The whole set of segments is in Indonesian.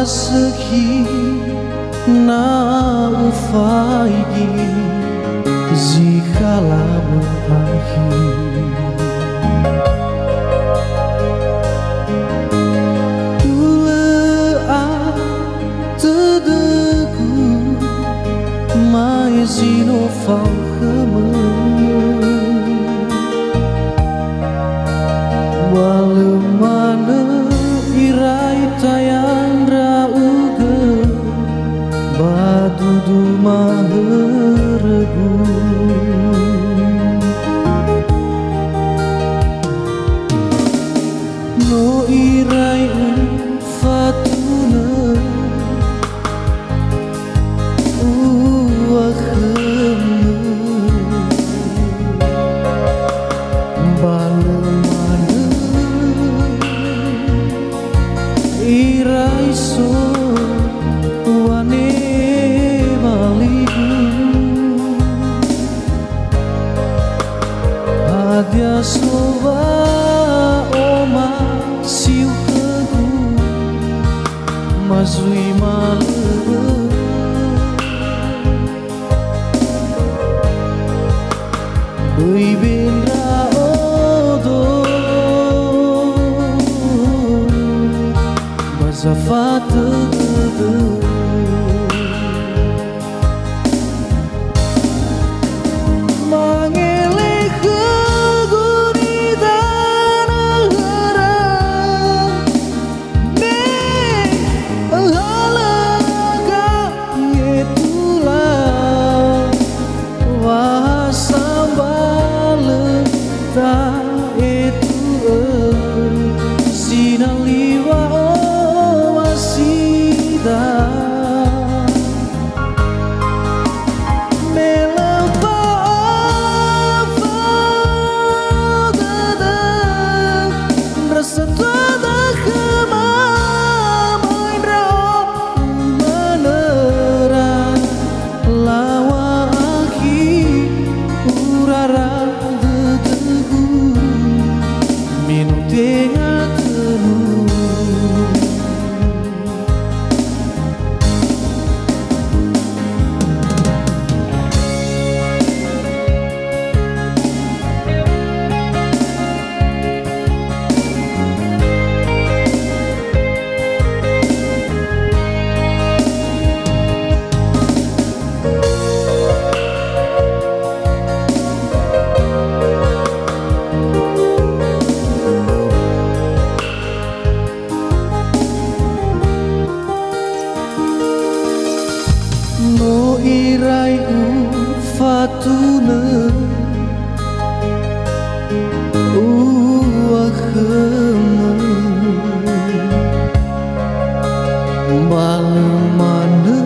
Wasakhi na ufaigi jikalau mengakhiri. Tula tedeku mai zino fau walemana irai tayandra uga badudu maheregu no irai fatuna iraiso wane maligu adia soba oma siu kegu mazui malu bui bendra Zafata mangele keguni tanah haram me halaga ngetulah wasambale ta itu sinaliwa no irai fatuna uakhema balemana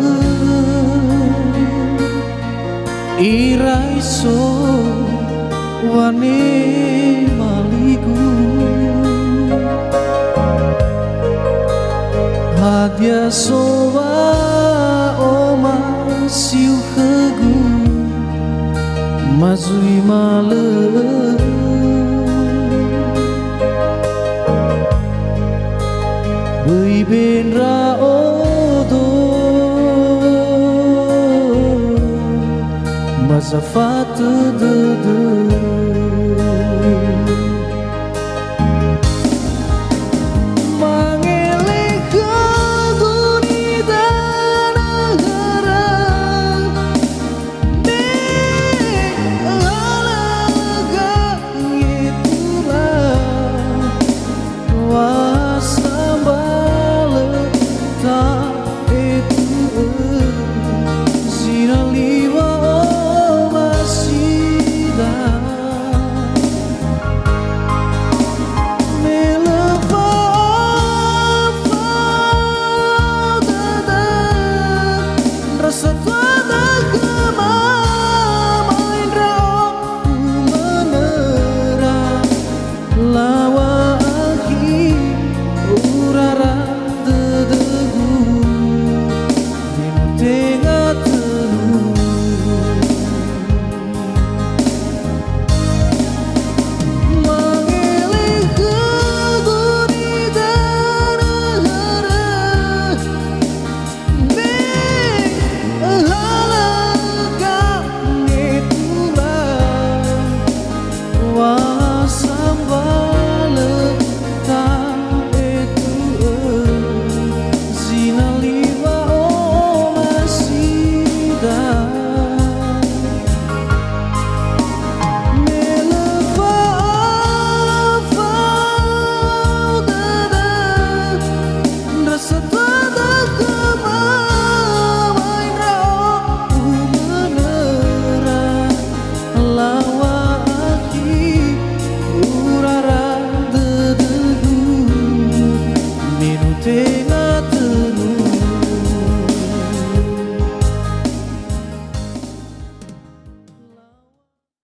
irai so wane maligu hadia soba oma siu kegu mazui male bui bendra odo mazafat de